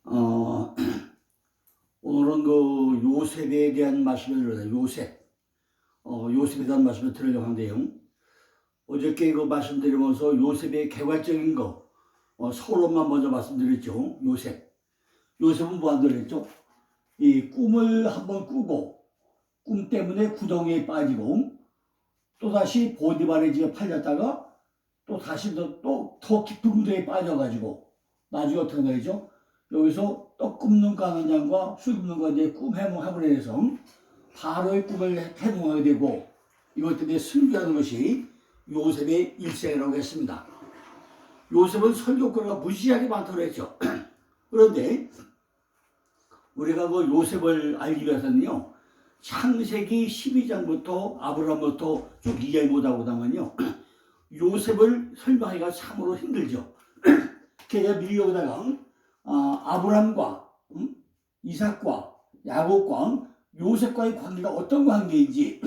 어, 오늘은 그 요셉에 대한 말씀을 들어요. 요셉에 대한 말씀을 드리려고 하는데요. 어저께 그 말씀드리면서 요셉의 개괄적인 거, 서론만 먼저 말씀드렸죠. 요셉은 뭐한 드렸죠? 이 꿈을 한번 꾸고, 꿈 때문에 구덩이에 빠지고, 또다시 보디발에 집에 팔렸다가, 또 다시 더 깊은 구덩이에 빠져가지고, 나중에 어떻게 되죠? 여기서 떡 굽는 가난장과 술 굽는 가에 꿈 해몽함으로 해서 바로의 꿈을 해몽하게 되고, 이것 때문에 승리하는 것이 요셉의 일생이라고 했습니다. 요셉은 설교거리가 무지하게 많다고 했죠. 그런데 우리가 그 요셉을 알기 위해서는요, 창세기 12장부터 아브라함부터 쭉 이해 못하고 나면요, 요셉을 설명하기가 참으로 힘들죠. 그래서 미리 여기다가 아브라함과 이삭과 야곱과 요셉과의 관계가 어떤 관계인지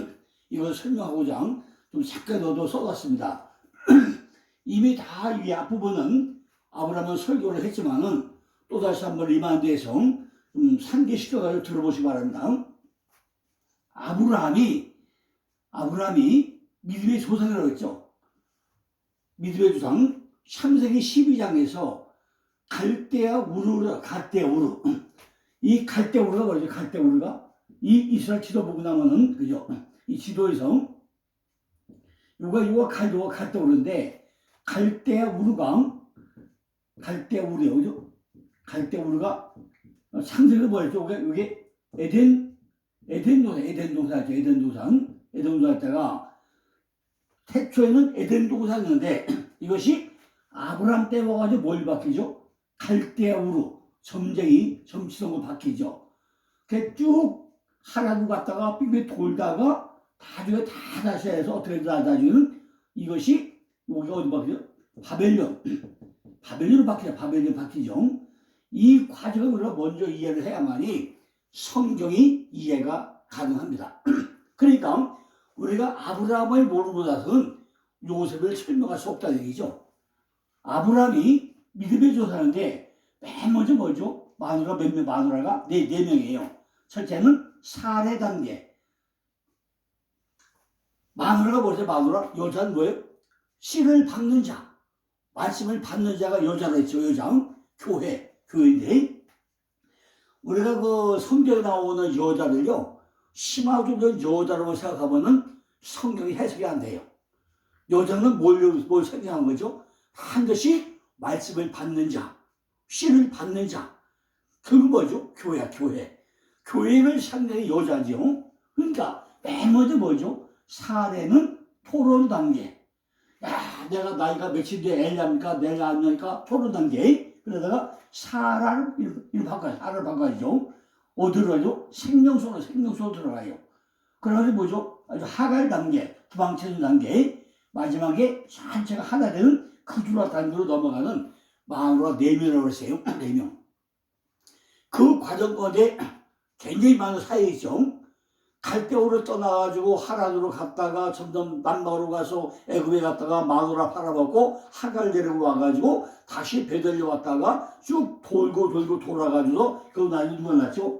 이걸 설명하고자 좀 잠깐 넣어도 써놨습니다. 이미 다 이 앞부분은 아브라함은 설교를 했지만은 또다시 한번 리마인드해서 상기시켜가지고 들어보시기 바랍니다. 아브라함이 믿음의 조상이라고 했죠. 믿음의 조상 창세기 12장에서 갈대아 우르. 이 갈대아 우르가 뭐죠? 갈대아 우르가 이 이스라엘 지도 보고 나면은 그죠? 이 지도에서 요가 갈대아 우르인데 갈대아 우르예요, 그죠? 갈대아 우르가 창세기가 뭐였죠? 이게 에덴 동산이죠. 에덴 동산에다가 태초에는 에덴 동산이었는데 이것이 아브라함 때 와가지고 뭘 바뀌죠? 갈대아 우르 점치성으로 바뀌죠. 그 쭉 하라고 갔다가 빙빙 돌다가 나중에 다시 해서 어떻게 나중에는 이것이 여기가 어디 바뀌죠? 바벨론으로 바뀌죠. 이 과정을 우리가 먼저 이해를 해야만이 성경이 이해가 가능합니다. 그러니까 우리가 아브라함을 모르고 나서는 요셉을 설명할 수 없다는 얘기죠. 아브라함이 믿음의 조상인데 맨 먼저 뭐죠? 마누라가 네 명이에요. 첫째는 사례 단계. 마누라가 뭐죠? 여자는 뭐예요? 씨를 받는 자, 말씀을 받는 자가 여자라 했죠. 교회인데 우리가 그 성경에 나오는 여자들요, 심화적인 여자라고 생각하면은 성경이 해석이 안 돼요. 여자는 뭘 생각한 거죠? 반드시 말씀을 받는 자, 씨를 받는 자. 그건 뭐죠? 교회를 상당히 여자죠. 그러니까 맨 먼저 뭐죠? 사례는 토론 단계. 야, 내가 나이가 몇인데 애냐니까 내가 안 나니까 토론 단계. 그러다가 사라를 바꿔야죠. 어디로 가죠? 생명수로 들어가요. 그래가지고 뭐죠? 아주 하갈 단계, 도망치는 단계. 마지막에 전체가 하나 되는 그두라 단계로 넘어가는 마누라 4명이라고 했어요. 4명. 그 과정 가운데 굉장히 많은 사연이 있죠. 갈대오를 떠나가지고 하란으로 갔다가 점점 남방으로 가서 애굽에 갔다가 마누라 팔아먹고 하갈 데리고 와가지고 다시 베들레 왔다가 쭉 돌고 돌아가지고 그 나중에 누가 났죠?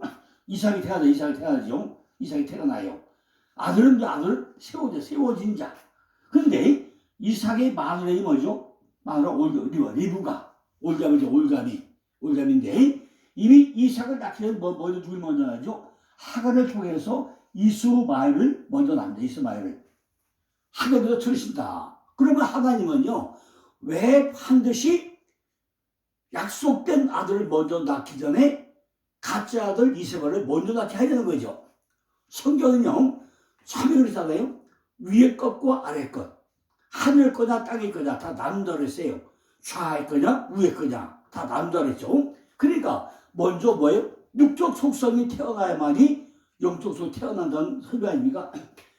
이삭이 태어나요. 아들은 세워진 자. 근데 이삭의 마누라이 뭐죠? 마누라 올감인데 이미 이삭을 낳기 전에 누굴 먼저 나죠? 하갈을 통해서 이스마엘을 먼저 낳는다. 하갈에서 들으신다. 그러면 하나님은요, 왜 반드시 약속된 아들을 먼저 낳기 전에 가짜 아들 이스마엘을 먼저 낳게 하려는 거죠. 성경은요, 참 그렇잖아요. 위의 것과 아래 것, 하늘 거냐 땅의 거냐 다 나눈다 그랬어요. 좌의 거냐 우의 거냐 다 나눈다 그랬죠. 그러니까 먼저 뭐예요? 육적 속성이 태어나야만이 영적 속이 태어난다는 소리 아닙니까?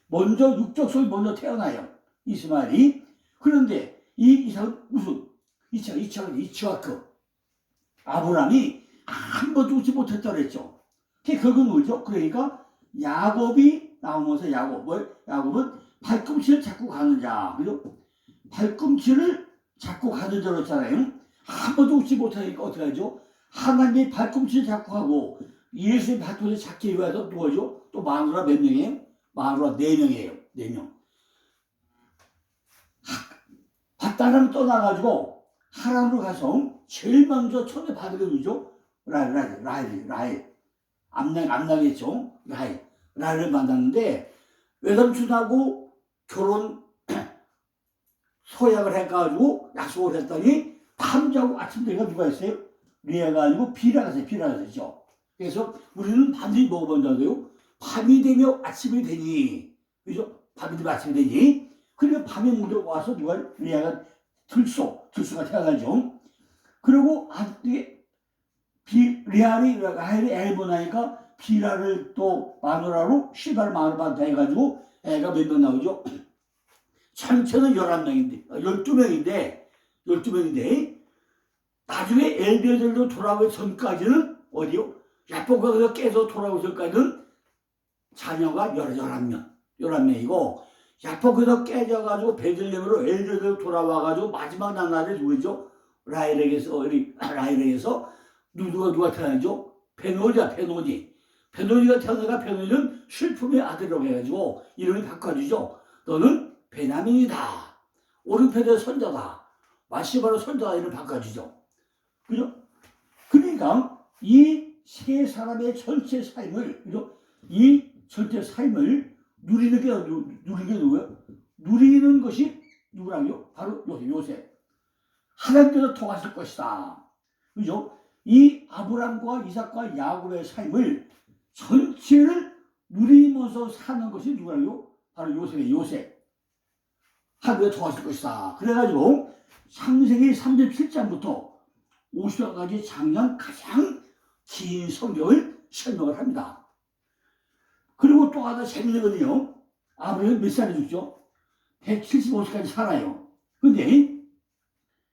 먼저 육적 속이 먼저 태어나요. 이스마엘이. 그런데 이 이삭은 무슨 이츠하크 아브라함이 한 번도 웃지 못했다고 그랬죠. 그건 뭐죠? 그러니까 야곱이 나오면서 야곱은 발꿈치를 잡고 가는 자. 그죠? 발꿈치를 잡고 가는 자로 했잖아요. 한 번도 웃지 못하니까 어떻게 하죠? 하나님의 발꿈치를 잡고 하고 예수의 발꿈치를 잡기 위해서 누구죠? 또 마누라 몇 명이에요? 마누라 4명이에요. 4명. 밭다람 떠나가지고 하람으로 가서 제일 먼저 천에 받은 게 누구죠? 라헬. 암나겠죠? 라헬을 만났는데 외삼촌하고 결혼 서약을 해가지고 약속을 했더니 밤 자고 아침 되니까 누가 했어요? 리아가 아니고 비라가 했죠. 그래서 우리는 반드시 먹어본다고요. 밤이 되며 아침이 되니, 그죠? 밤이 되며 아침이 되니. 그리고 밤에 물어 와서 누가 리아가 들소가 태어나죠. 그리고 라헬이 애를 보나니까 비라를 또 마누라로 시바를 마누라한테 해가지고 애가 몇 명 나오죠? 전체는 12명인데 나중에 엘베들도 돌아오기 전까지는 어디요? 야포가에서 깨서 돌아오기 전까지는 자녀가 11명이고 야포가에서 깨져가지고 베들레헴으로 엘베들 돌아와가지고 마지막 날에 누구죠? 라헬에게서 누가 태어나죠? 베노지가 태어나가 베노지는 슬픔의 아들이라고 해가지고 이름을 바꿔주죠. 너는 베냐민이다. 오른편의 손자다. 마시바로 손자다. 이름을 바꿔주죠. 그죠? 그러니까 이 세 사람의 전체 삶을, 그죠? 이 전체 삶을 누리는 게 누구예요? 누리는 것이 누구라고요? 바로 요셉. 하나님께서 통하실 것이다. 그죠? 이 아브람과 이삭과 야곱의 삶을 전체를 누리면서 사는 것이 누구라고요? 바로 요셉. 하나님께서 통하실 것이다. 그래가지고 창세기 37장부터 50장까지 장량 가장 긴 성경을 설명을 합니다. 그리고 또 하나 재밌는 건요. 아브라함이 몇 살에 죽죠? 175세까지 살아요. 근데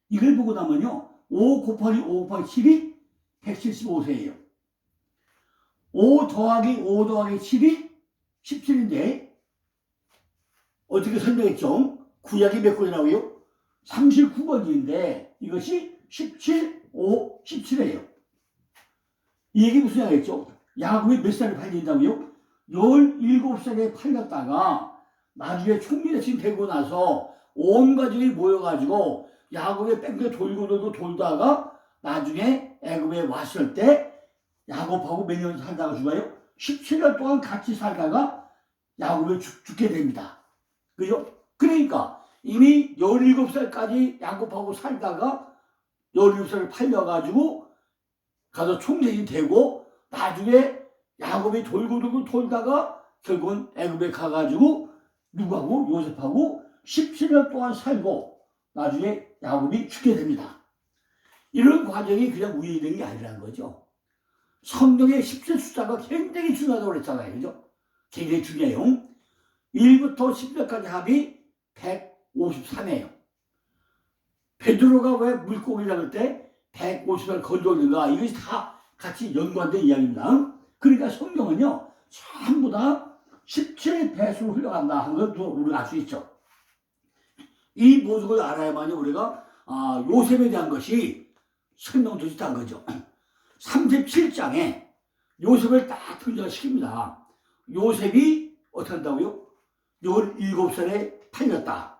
이걸 보고 나면요. 5 곱하기 7이 175세예요. 5 더하기 7이 17인데 어떻게 설명했죠? 구약이 몇 권이라고요? 39권인데 이것이 17, 5, 17이에요. 이 얘기 무슨 얘기겠죠? 야곱이 몇 살에 팔린다고요? 17살에 팔렸다가 나중에 총리대신 되고 나서 온 가족이 모여가지고 야곱의 뺑뺑 돌다가 나중에 애굽에 왔을 때 야곱하고 몇 년 살다가 죽어요? 17년 동안 같이 살다가 야곱이 죽게 됩니다. 그죠? 그러니까 이미 17살까지 야곱하고 살다가 17살을 팔려가지고 가서 총리이 되고 나중에 야곱이 돌다가 결국은 애굽에 가가지고 누구하고? 요셉하고 17년 동안 살고 나중에 야곱이 죽게 됩니다. 이런 과정이 그냥 우연히 된 게 아니라는 거죠. 성경의 17 숫자가 굉장히 중요하다고 그랬잖아요. 그죠? 굉장히 중요해요. 1부터 10절까지 합이 153이에요. 베드로가 왜 물고기라고 할 때 150을 건져올는가? 이것이 다 같이 연관된 이야기입니다. 그러니까 성경은요, 전부 다 17배수로 흘러간다 하는 걸 우리가 알 수 있죠. 이 모든 걸 알아야만이 우리가 요셉에 대한 것이 설명되었다는 거죠. 37장에 요셉을 딱 등장시킵니다. 요셉이 어떻게 한다고요? 17살에 팔렸다.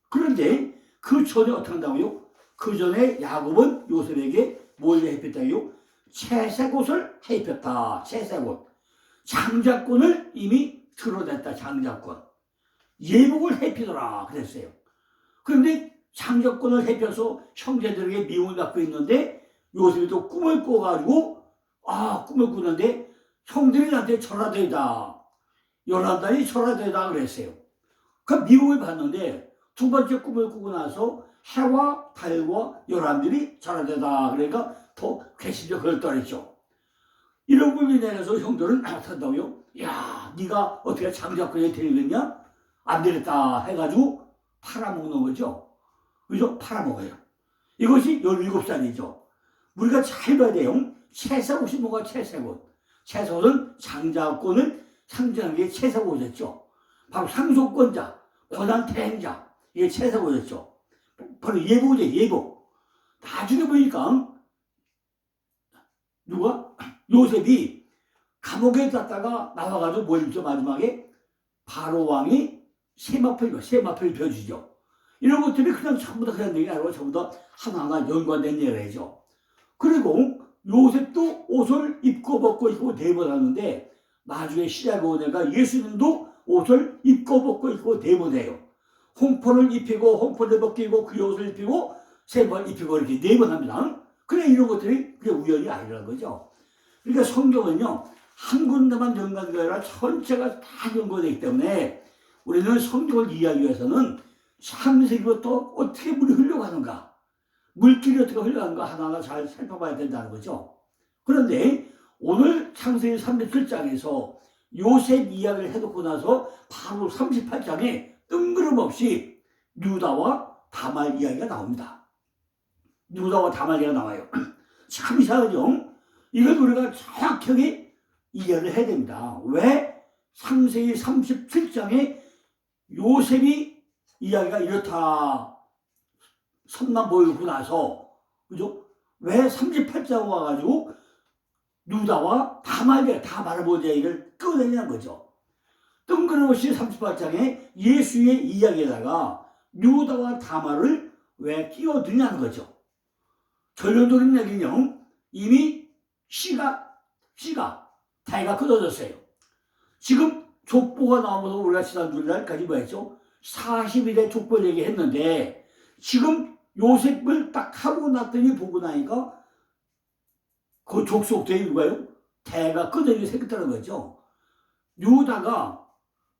그런데 그 전에 어떻게 한다고요? 그 전에 야곱은 요셉에게 뭘 해입혔다고요? 채색옷을 해입혔다. 채색옷. 장자권을 이미 드러냈다. 장자권. 예복을 해입히더라. 그랬어요. 그런데 장자권을 해입혀서 형제들에게 미움을 받고 있는데 요셉이 또 꿈을 꿔가지고 꿈을 꾸는데 형들이 나한테 절하되다. 11달이 절하되다 그랬어요. 그 미움을 받는데 두 번째 꿈을 꾸고 나서 해와 달과 열람들이 절하되다. 그러니까 더 괘씸하게 그랬다 그랬죠. 이런 꿈이 내려서 형들은 나타난다고요. 야, 네가 어떻게 장자권에 되겠냐? 안 되겠다 해가지고 팔아먹는 거죠. 그죠? 팔아먹어요. 이것이 17살이죠. 우리가 잘 봐야 돼요. 채색옷이 뭐가 채색옷? 채색옷은 장자권을 상징하는 게 채색옷이었죠. 바로 상속권자, 권한대행자, 이게 채색옷이었죠. 바로 예복이죠, 예복. 나중에 보니까 누가? 요셉이 감옥에 갔다가 나와가지고 뭘 입죠? 마지막에 바로 왕이 세마포를 벼주죠. 이런 것들이 그냥 전부 다 그냥 얘기 아니고 전부 다 하나하나 연관된 얘기죠. 그리고 요셉도 옷을 입고 벗고 입고 대본하는데 나중에 시작에 오니까 예수님도 옷을 입고 벗고 입고 대본해요. 홍포를 입히고 홍포를 벗기고 그 옷을 입히고 세 번 입히고 이렇게 네 번 합니다. 그래 이런 것들이 그게 우연이 아니라는 거죠. 그러니까 성경은요 한 군데만 연관되가 아니라 전체가 다 연관되기 때문에 우리는 성경을 이해하기 위해서는 창세기부터 어떻게 물이 흘러가는가, 물길이 어떻게 흘러가는가 하나하나 잘 살펴봐야 된다는 거죠. 그런데 오늘 창세기 37장에서 요셉 이야기를 해놓고 나서 바로 38장에 뜬금없이 유다와 다말 이야기가 나옵니다. 유다와 다말 이야기가 나와요. 참 이상하죠? 이걸 우리가 정확하게 이해를 해야 됩니다. 왜 창세기 37장에 요셉이 이야기가 이렇다 선만 보이고 나서 그죠? 왜 38장 와가지고 유다와 다말을 보자 얘기를 꺼내냐는 거죠. 뜬금없이 38장에 예수의 이야기에다가 유다와 다말을 왜 끼워드냐는 거죠. 전론적인 얘기는 이미 씨가 다이가 끊어졌어요. 지금 족보가 나오면서 우리가 지난주날까지 뭐 했죠? 40일의 족보 얘기했는데 지금 요셉을 딱 하고 났더니 보고 나니까 그 족속들이 누가요? 대가 끊어지게 생겼다는 거죠. 유다가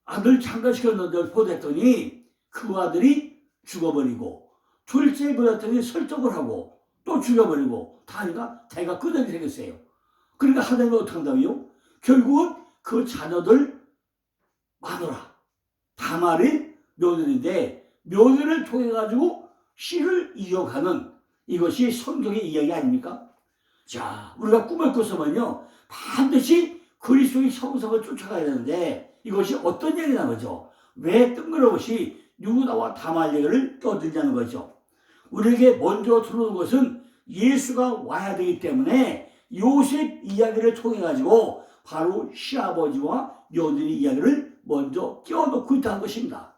아들 장가시켰는데 보냈더니 그 아들이 죽어버리고 둘째 보냈더니 설정을 하고 또 죽여버리고 다 하니까 대가 끊어지게 생겼어요. 그러니까 하나님은 어떻게 한다고요? 결국은 그 자녀들 마누라 다말이 며느리인데 며느리를 통해 가지고 씨를 이어가는 이것이 성경의 이야기 아닙니까? 자, 우리가 꿈을 꿨으면요 반드시 그리스도의 형상을 쫓아가야 되는데 이것이 어떤 얘기냐는 거죠. 왜 뜬금없이 유다와 다말 얘기를 떠들냐는 거죠. 우리에게 먼저 들어오는 것은 예수가 와야 되기 때문에 요셉 이야기를 통해 가지고 바로 시아버지와 며느리 이야기를 먼저 끼워놓고 있다는 것입니다.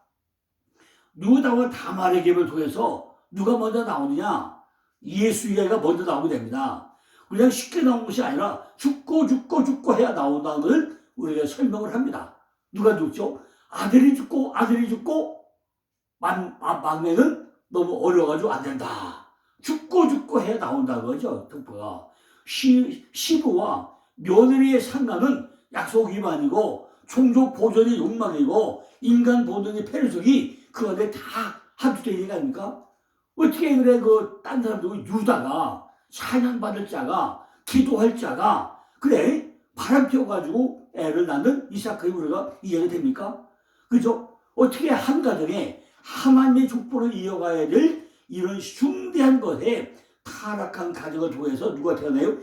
유다와 다말의 계획을 통해서 누가 먼저 나오느냐? 예수 이야기가 먼저 나오게 됩니다. 그냥 쉽게 나온 것이 아니라 죽고 해야 나온다는 것을 우리가 설명을 합니다. 누가 죽죠? 아들이 죽고 막내는 너무 어려워가지고 안 된다. 죽고 해야 나온다는 거죠. 특보가. 시부와 며느리의 상관은 약속 위반이고 종족 보존의 욕망이고 인간 보존의 폐쇄적이 그 안에 다 합주된 얘기 아닙니까? 어떻게 그래 딴 사람들 유다가 찬양받을 자가 기도할 자가 그래 바람 피워가지고 애를 낳는 이삭이 우리가 이해가 됩니까? 그죠? 어떻게 한 가정에 하나님의 족보를 이어가야 될 이런 숭대한 것에 타락한 가정을 통해서 누가 태어나요?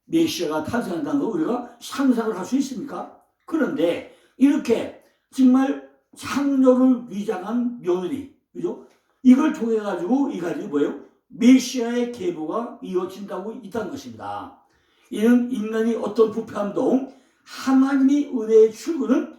메시아가 탄생한다는 걸 우리가 상상을 할 수 있습니까? 그런데 이렇게 정말 창조를 위장한 며느리, 그죠? 이걸 통해 가지고 이 가지고 뭐예요? 메시아의 계보가 이어진다고 있다는 것입니다. 이는 인간이 어떤 부패함도 하나님의 은혜의 출근은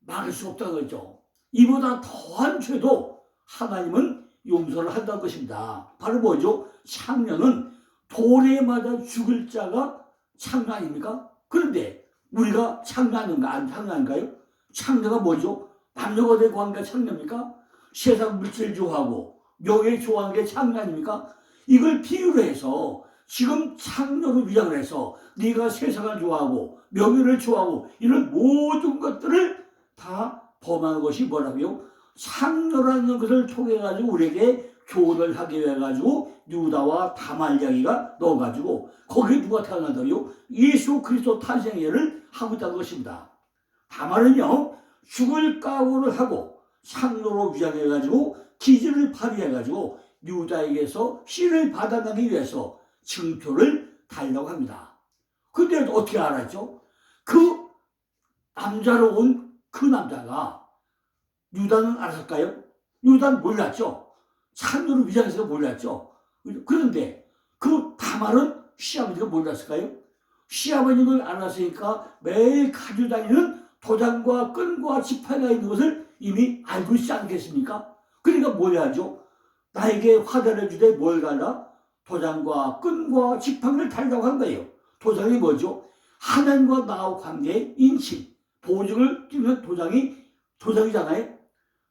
막을 수 없다는 거죠. 이보다 더한 죄도 하나님은 용서를 한다는 것입니다. 바로 뭐죠? 창녀는 돌에 맞아 죽을 자가 창녀 아닙니까? 그런데 우리가 창녀인가 안 창녀인가요? 창녀가 뭐죠? 남녀가 된 관계가 창녀입니까? 세상 물질 좋아하고 명예 좋아하는 게 창녀 아닙니까? 이걸 비유로 해서 지금 창녀로 위장을 해서 네가 세상을 좋아하고 명예를 좋아하고 이런 모든 것들을 다 범하는 것이 뭐라고요? 창녀라는 것을 통해 가지고 우리에게 교훈을 하기 위해 가지고 유다와 다말 이야기가 넣어가지고 거기에 누가 태어난다고요? 예수 그리스도 탄생회를 하고 있다는 것입니다. 다말은요 죽을 각오를 하고 창녀로 위장해 가지고 기질을 발휘해 가지고 유다에게서 씨를 받아가기 위해서 증표를 달라고 합니다. 근데 어떻게 알았죠? 그 남자로 온 그 남자가 유다는 알았을까요? 유다는 몰랐죠. 창녀로 위장해서 몰랐죠. 그런데 그 다말은 시아버지가 몰랐을까요? 시아버님을 알았으니까 매일 가지고 다니는 도장과 끈과 지팡이가 있는 것을 이미 알고 있지 않겠습니까? 그러니까 뭘 하죠? 나에게 화살을 주되 뭘 달라? 도장과 끈과 지팡이를 달라고 한 거예요. 도장이 뭐죠? 하나님과 나와 관계의 인침, 보증을 찍는 도장이잖아요.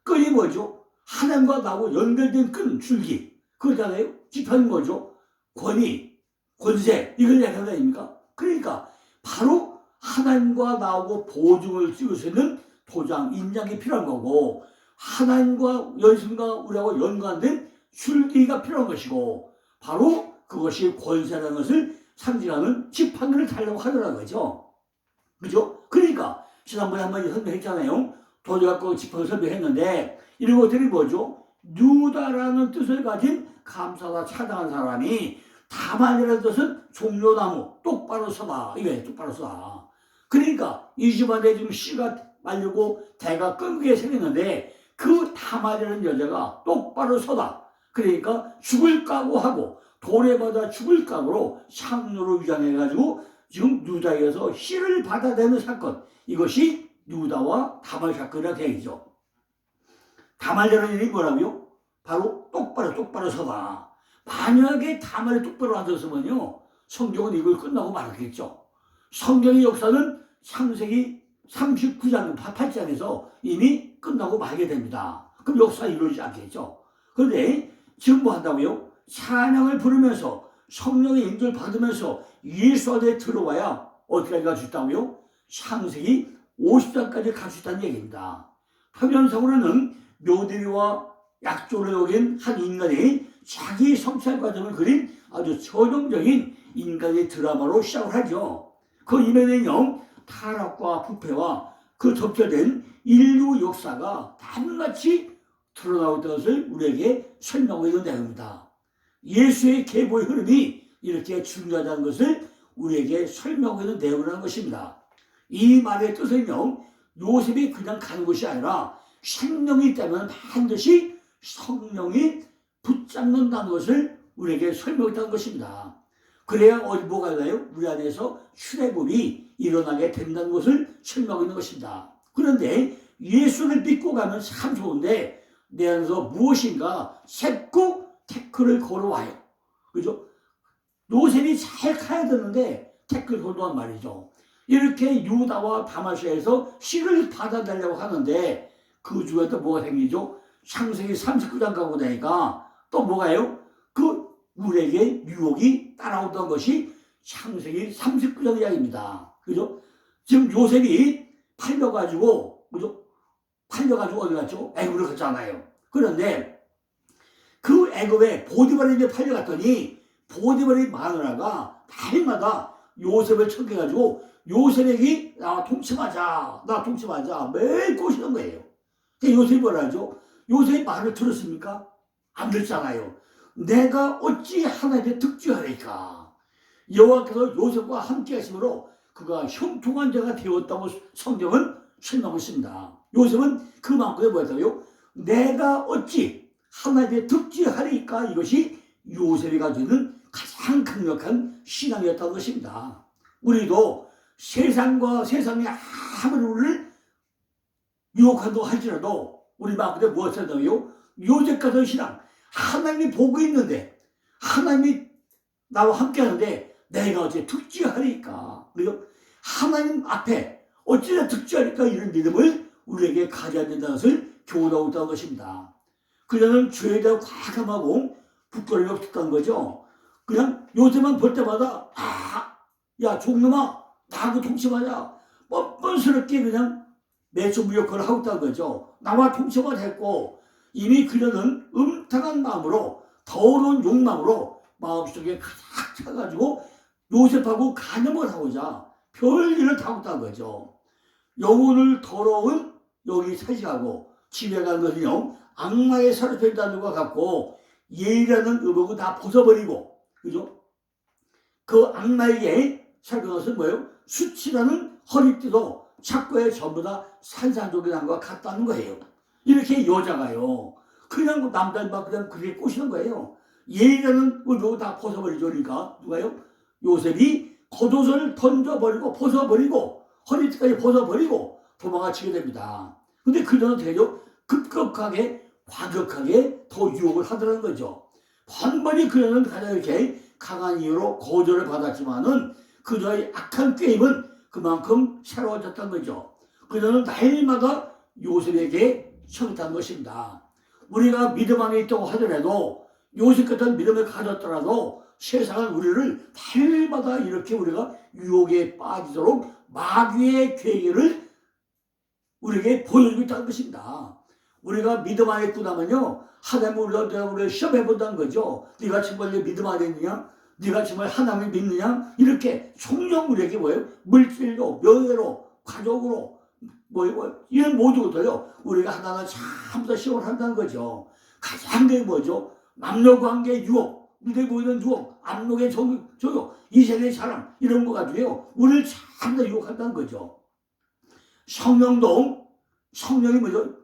끈이 뭐죠? 하나님과 나하고 연결된 끈, 줄기. 그거잖아요. 지팡이 뭐죠? 권위, 권세, 이걸 얘기하는 거 아닙니까? 그러니까 바로 하나님과 나하고 보증을 찍을 수 있는 도장, 인장이 필요한 거고, 하나님과 예수님과 우리하고 연관된 줄기가 필요한 것이고, 바로 그것이 권세라는 것을 상징하는 지팡이를 달라고 하더라는 거죠. 그죠? 그러니까 지난번에 한번 설명했잖아요. 도저 갖고 지팡이 설명했는데 이런 것들이 뭐죠? 유다라는 뜻을 가진 감사다 차당한 사람이 다만이라는 뜻은 종려나무 똑바로 서다. 이게 똑바로 서다. 그러니까 이 집안에 지금 씨가 말리고 대가 끊기게 생겼는데 그 다말이라는 여자가 똑바로 서다. 그러니까 죽을 각오하고 돌에 받아 죽을 각오로 상류로 위장해가지고 지금 유다에서 씨를 받아내는 사건. 이것이 유다와 다말 사건이라 되어 있죠. 다말이라는 일이 뭐라고요? 바로 똑바로 서다. 만약에 다말이 똑바로 앉았으면요, 성경은 이걸 끝나고 말았겠죠. 성경의 역사는 창세기 39장, 8장에서 이미 끝나고 말게 됩니다. 그럼 역사가 이루어지지 않겠죠. 그런데 지금 뭐 한다고요? 찬양을 부르면서 성령의 인도를 받으면서 예수 안에 들어와야 어디까지 갈 수 있다고요? 창세기 50장까지 갈 수 있다는 얘기입니다. 표면적으로는 묘대리와 약조를 여긴 한 인간이 자기 성찰 과정을 그린 아주 전형적인 인간의 드라마로 시작을 하죠. 그 이면에는요, 타락과 부패와 그 접결된 인류 역사가 단같이 드러나고 있다는 것을 우리에게 설명하고 있는 내용입니다. 예수의 계보의 흐름이 이렇게 중요하다는 것을 우리에게 설명하고 있는 내용이라는 것입니다. 이 말의 뜻은요, 요셉이 그냥 가는 것이 아니라 생명이 있다면 반드시 성령이 붙잡는다는 것을 우리에게 설명했다는 것입니다. 그래야 뭐가 나요? 우리 안에서 출애굽이 일어나게 된다는 것을 설명하고 있는 것입니다. 그런데 예수를 믿고 가면 참 좋은데 내 안에서 무엇인가 새고 태클을 걸어와요. 그죠? 요셉이 잘 가야 되는데 태클 걸어간 말이죠. 이렇게 유다와 다마시아에서 씨를 받아내려고 하는데 그 중에 또 뭐가 생기죠? 창세기 39장 가고 나니까 또 뭐가요? 그 우리에게 유혹이 따라오던 것이 창세기 39장 이야기입니다. 그죠? 지금 요셉이 팔려가지고, 그죠? 팔려가지고 어디 갔죠? 애굽으로 갔잖아요. 그런데 그 애굽에 보디발에게 팔려갔더니 보디발의 마누라가 달마다 요셉을 챙겨가지고 요셉에게 나 통치하자 매일 꼬시는 거예요. 근데 요셉이 뭐라 하죠? 요셉이 말을 들었습니까? 안 듣잖아요. 내가 어찌 하나님의 득죄하리까? 여호와께서 요셉과 함께 하심으로 그가 형통한 자가 되었다고 성경은 설명하고 있습니다. 요셉은 그 마음속에 뭐였다고요? 내가 어찌 하나님의 득죄하리까? 이것이 요셉이 가지고 있는 가장 강력한 신앙이었다는 것입니다. 우리도 세상과 세상이 아무리 우리를 유혹한다고 할지라도 우리 마음속에 무엇이었다고요? 요셉 같은 신앙. 하나님이 보고 있는데 하나님이 나와 함께 하는데 내가 어째 득죄하리까? 그리고 하나님 앞에 어찌나 득죄하리까? 이런 믿음을 우리에게 가져야 된다는 것을 교훈하고 있다는 것입니다. 그녀는 죄에 대해 과감하고 부끄러움이 없었다는 거죠. 그냥 요새만 볼 때마다 야 종놈아 나하고 통치하자 뻔뻔스럽게 그냥 매주 무역을 하고 있다는 거죠. 나와 통치만 했고 이미 그녀는 음탕한 마음으로 더러운 욕망으로 마음속에 가득 차가지고 요셉하고 간음을 하고자 별일을 다 하고 있다는 거죠. 영혼을 더러운 여기 사식하고 집에 간 것은요 악마의 사로잡힌다는 것과 같고 예의라는 의복은 다 벗어버리고 그죠? 그 악마에게 살펴는 것은 뭐예요? 수치라는 허리띠도 착고에 전부 다 산산조각이 난 것과 같다는 거예요. 이렇게 여자가요 그냥 남자만 그냥 그렇게 꼬시는 거예요. 예전은 의복 다 벗어버리죠. 그러니까 누가요? 요셉이 겉옷을 던져버리고 벗어버리고 허리띠까지 벗어버리고 도망을 치게 됩니다. 근데 그녀는 되죠. 급격하게 과격하게 더 유혹을 하더라는 거죠. 번번이 그녀는 가장 이렇게 강한 이유로 거절을 받았지만은 그녀의 악한 게임은 그만큼 새로워졌다는 거죠. 그녀는 날마다 요셉에게 청했다는 것입니다. 우리가 믿음 안에 있다고 하더라도 요셉 같은 믿음을 가졌더라도 세상은 우리를 날마다 이렇게 우리가 유혹에 빠지도록 마귀의 계기를 우리에게 보여주고 있다는 것입니다. 우리가 믿음 안에 있구나면요, 하나님을 우리가 시험해 본다는 거죠. 네가 정말 내 믿음 안에 있느냐? 네가 정말 하나님을 믿느냐? 이렇게 성령 우리에게 뭐예요? 물질로, 명예로, 가족으로, 이런 모든 것들요, 우리가 하나하나 전부 다 시험을 한다는 거죠. 가장 게 뭐죠? 남녀관계 유혹, 눈에 보이는 유혹, 안목의 조욕, 이 세계의 사랑, 이런 거 가지고요, 우리를 전부 다 유혹한다는 거죠. 성령도, 성령이 뭐죠?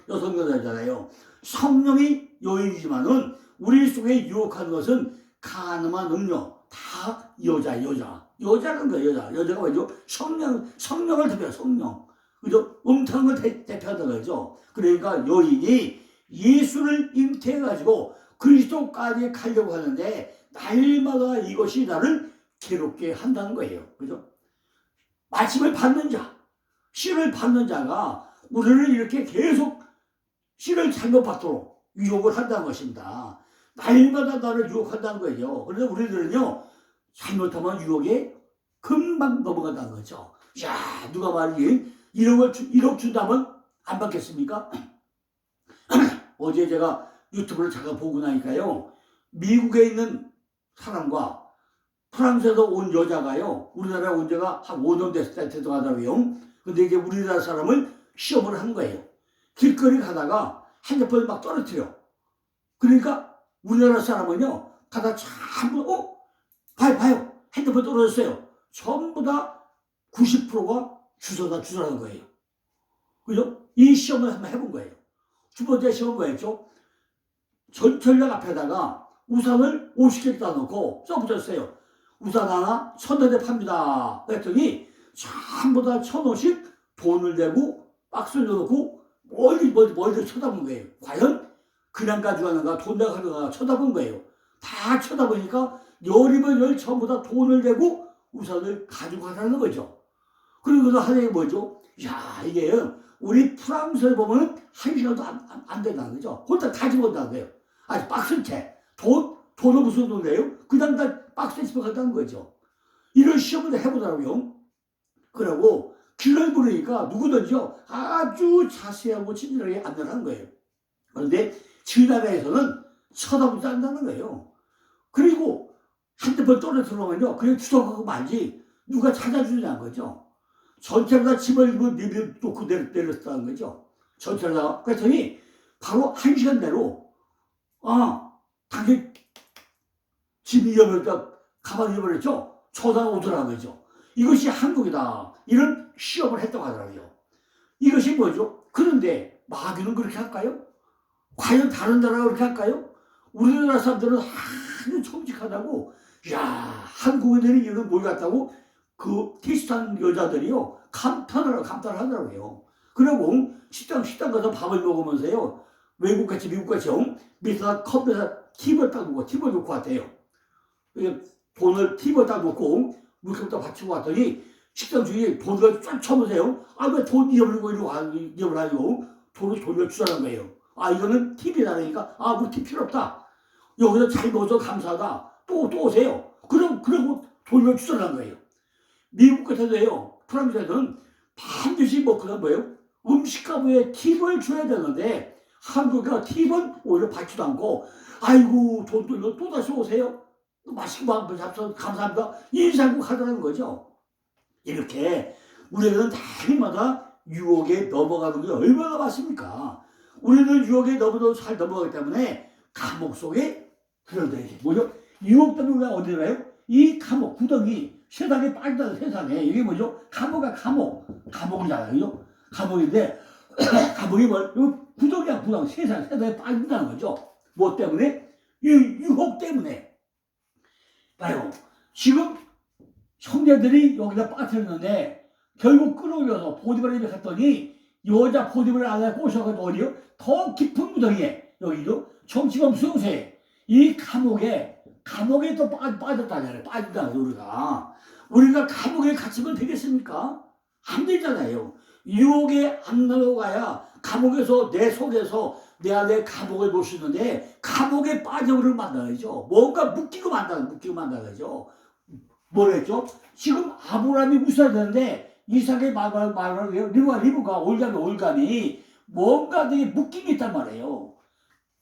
여성여자잖아요. 성령이 여인이지만은 우리 속에 유혹하는 것은 가늠한 음료, 다 여자라는 거예요. 여자가 뭐죠? 성령을 대표해요. 성령, 그죠? 음탕한 걸 대표하는 거죠. 그러니까 여인이 예수를 잉태해가지고 그리스도까지 가려고 하는데 날마다 이것이 나를 괴롭게 한다는 거예요. 그죠? 말씀을 받는 자, 씨를 받는 자가 우리를 이렇게 계속 씨를 잘못 받도록 유혹을 한다는 것입니다. 날마다 나를 유혹한다는 거예요. 그래서 우리들은요, 잘못하면 유혹에 금방 넘어간다는 거죠. 야, 누가 말이지? 1억 준다면 안 받겠습니까? 어제 제가 유튜브를 잠깐 보고 나니까요, 미국에 있는 사람과 프랑스에서 온 여자가요, 우리나라에 온 지가 한 5년 됐을 때 하더라고요. 근데 이제 우리나라 사람을 시험을 한 거예요. 길거리 가다가 핸드폰을 막 떨어뜨려. 그러니까 우리나라 사람은요, 가다 전부, 봐요. 핸드폰 떨어졌어요. 전부 다 90%가 주소라는 거예요. 그죠? 이 시험을 한번 해본 거예요. 두 번째 시험은 뭐였죠? 전철역 앞에다가 우산을 50개 따놓고 써붙였어요. 우산 하나 1,000원에 팝니다. 그랬더니 전부 다 1,000원씩 돈을 내고 박스를 넣어놓고 멀리 쳐다본 거예요. 과연 그냥 가져가는가 돈 내가 가져가는가 쳐다본 거예요. 다 쳐다보니까 열이면 열 전부 다 돈을 내고 우산을 가지고 가라는 거죠. 그리고 하나님이 뭐죠? 야, 이게 우리 프랑스에 보면 1시간도 안 된다는 거죠. 혼자 가지고 온다는 거예요. 아니, 박스인 채. 돈은 무슨 돈이에요? 그냥 다 박스에 집어갔다는 거죠. 이런 시험을 해보더라고요. 그러고 길을 물으니까 누구든지요, 아주 자세하고 친절하게 안내하는 거예요. 그런데 지나가에서는 쳐다보지 않는다는 거예요. 그리고 핸드폰 떨어뜨리면요, 그냥 주워가고 말지 누가 찾아주냐는 거죠. 전체를 다 집을 놓고 내렸다는 거죠. 전체를 다. 그랬더니 바로 1시간 내로 당신 집 잃어버렸다, 가방 잃어버렸죠? 전화가 오더라는 거죠. 이것이 한국이다. 이런 시험을 했다고 하더라고요. 이것이 뭐죠? 그런데 마귀는 그렇게 할까요? 과연 다른 나라가 그렇게 할까요? 우리나라 사람들은 아주 정직하다고, 야, 한국인들이 이런 뭘 갖다고 그 테스트한 여자들이요, 감탄하더라고요. 그리고 식당 가서 밥을 먹으면서요, 외국같이 미국같이 밑에다 컵에다 팁을 딱 놓고 팁을 놓고 왔대요. 돈을 팁을 딱 놓고 물컵에다 받치고 왔더니 식당 주인이 돈을 쫙 쳐보세요. 왜 돈 잃어버리고 잃어버리고 돈을 돌려주자는 거예요. 이거는 팁이다. 그러니까 우리 팁 필요 없다. 여기서 잘 먹어서 감사하다. 또 오세요. 그러고 돌려주자는 거예요. 미국 같아도요, 프랑스에서는 반드시 그건 뭐예요? 음식가부에 팁을 줘야 되는데 한국에 팁은 오히려 받지도 않고, 아이고 돈 돌려 또 다시 오세요. 맛있게 밥을 잡숴서 감사합니다. 인사하고 하더라는 거죠. 이렇게 우리는 날마다 유혹에 넘어가는 게 얼마나 많습니까? 우리는 유혹에 잘 넘어가기 때문에 감옥 속에 그런데 이게 뭐죠? 유혹 때문에 우리가 어디 가요? 이 감옥 구덩이 세상에 빠진다는 세상에 이게 뭐죠? 감옥이잖아요. 그죠? 감옥인데 감옥이 구덩이야 구덩이 세상에 빠진다는 거죠. 뭐 때문에? 유혹 때문에. 봐요. 지금 형제들이 여기다 빠뜨렸는데 결국 끌어올려서 보디발에 갔더니 여자 보디발 안에 꼬셔가지고 어디요? 더 깊은 무덤에 여기도 정치범 수용소에 이 감옥에 또 빠졌다잖아요. 빠진다 우리가 감옥에 갇히면 되겠습니까? 안 되잖아요. 유혹에 안 넘어가야 감옥에서 내 속에서 내 안에 감옥을 못 쓰는데 감옥에 빠져버리면 만나야죠. 뭔가 묶이고 만나야죠. 뭐랬죠? 지금 아브라함이 웃어야 되는데 이삭의 말을 리브가 올감이 뭔가 되게 묶임이 있단 말이에요.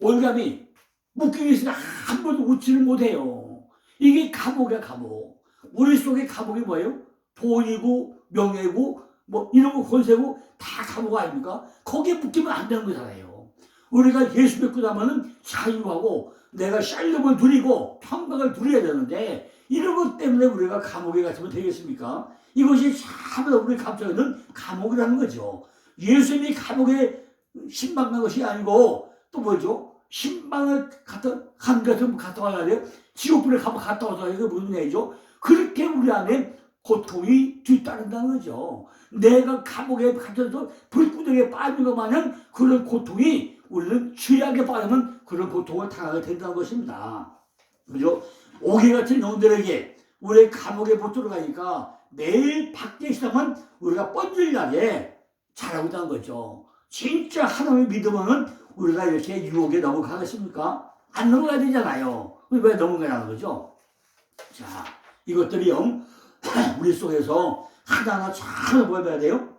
올감이 묶임이 있으니까 한 번도 웃지를 못해요. 이게 감옥이야, 감옥. 우리 속에 감옥이 뭐예요? 돈이고 명예고 뭐 이런 거 권세고 다 감옥 아닙니까? 거기에 묶이면 안 되는 거잖아요. 우리가 예수 믿고 나면은 자유하고 내가 샬롬을 누리고 평강을 누려야 되는데 이런 것 때문에 우리가 감옥에 갇히면 되겠습니까? 이것이 참으로 우리 감정에는 감옥이라는 거죠. 예수님이 감옥에 신방한 것이 아니고 또 뭐죠? 신방을 한 것은 갔다 와야 돼요. 지옥불에 갔다 와서 이거 무슨 얘기죠? 그렇게 우리 안에 고통이 뒤따른다는 거죠. 내가 감옥에 갇혀서 불구덩이에 빠진 것 마냥 그런 고통이 우리는 죄악에 빠지면 그런 고통을 당하게 된다는 것입니다. 그죠? 오개 같은 영들에게 우리 감옥에 못 들어가니까 매일 밖에 있으면 우리가 뻔질나게 자라고 있다는 거죠. 진짜 하나님의 믿으면 우리가 이렇게 유혹에 넘어가겠습니까? 안 넘어가야 되잖아요. 왜 넘어가라는 거죠? 자, 이것들이요, 우리 속에서 하나하나 잘 보여야 돼요.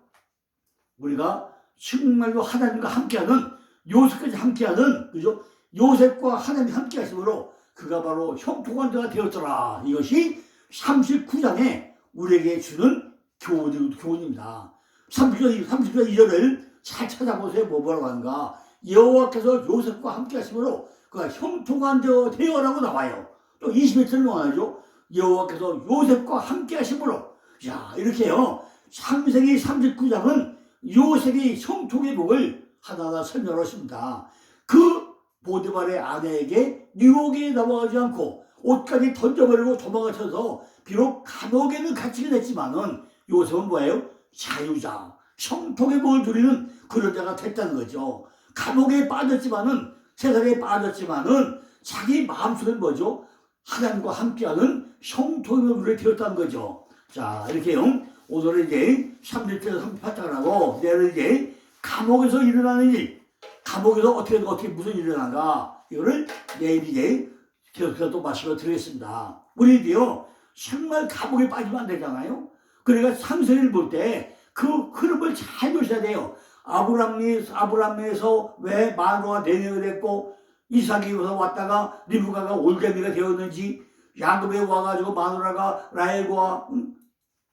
우리가 정말로 하나님과 함께하는, 요셉까지 함께하는, 그죠? 요셉과 하나님이 함께 하심으로 그가 바로 형통한 자가 되었더라. 이것이 39장에 우리에게 주는 교훈입니다. 39장 2절을 잘 찾아보세요. 뭐라고 하는가? 여호와께서 요셉과 함께 하심으로 그가 형통한 자가 되어라고 나와요. 또 21절을 나와야죠. 여호와께서 요셉과 함께 하심으로. 자, 이렇게요. 창세기 39장은 요셉이 형통의 복을 하나하나 설명하십니다. 그 보디발의 아내에게 유혹에 넘어가지 않고 옷까지 던져버리고 도망가셔서 비록 감옥에는 갇히게 됐지만은 요셉은 뭐예요? 자유자, 형통의 복을 누리는 그런 자가 됐다는 거죠. 감옥에 빠졌지만은, 세상에 빠졌지만은 자기 마음속은 뭐죠? 하나님과 함께하는 형통의 복을 되었다는 거죠. 자, 이렇게요. 오늘은 이제 30절에서 38장을 하고 내일 이제 감옥에서 일어나는 일, 감옥에서 어떻게 무슨 일이 일어나가, 이거를 내일 이제 계속해서 또 말씀을 드리겠습니다. 우리도요, 정말 감옥에 빠지면 안 되잖아요. 그러니까 창세기를 볼 때 그 흐름을 잘 보셔야 돼요. 아브람에서 왜 마누아가 내내가 됐고, 이삭이 왔다가 리브가가 올개미가 되었는지, 야곱에 와가지고 마누라가 라헬과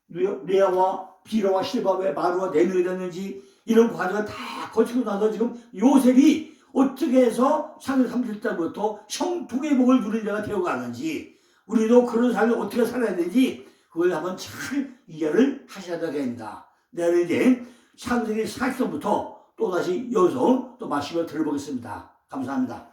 레아와 비라와 실바가 왜 마누아가 내내가 됐는지, 이런 과정을 다 거치고 나서 지금 요셉이 어떻게 해서 창세기 37장부터 형통의 복을 누린 자가 되어가는지, 우리도 그런 삶을 어떻게 살아야 되는지 그걸 한번 잘 이해를 하셔야 됩니다. 내일 이제 창세기 40장부터 또다시 여기서 또 말씀을 들어보겠습니다. 감사합니다.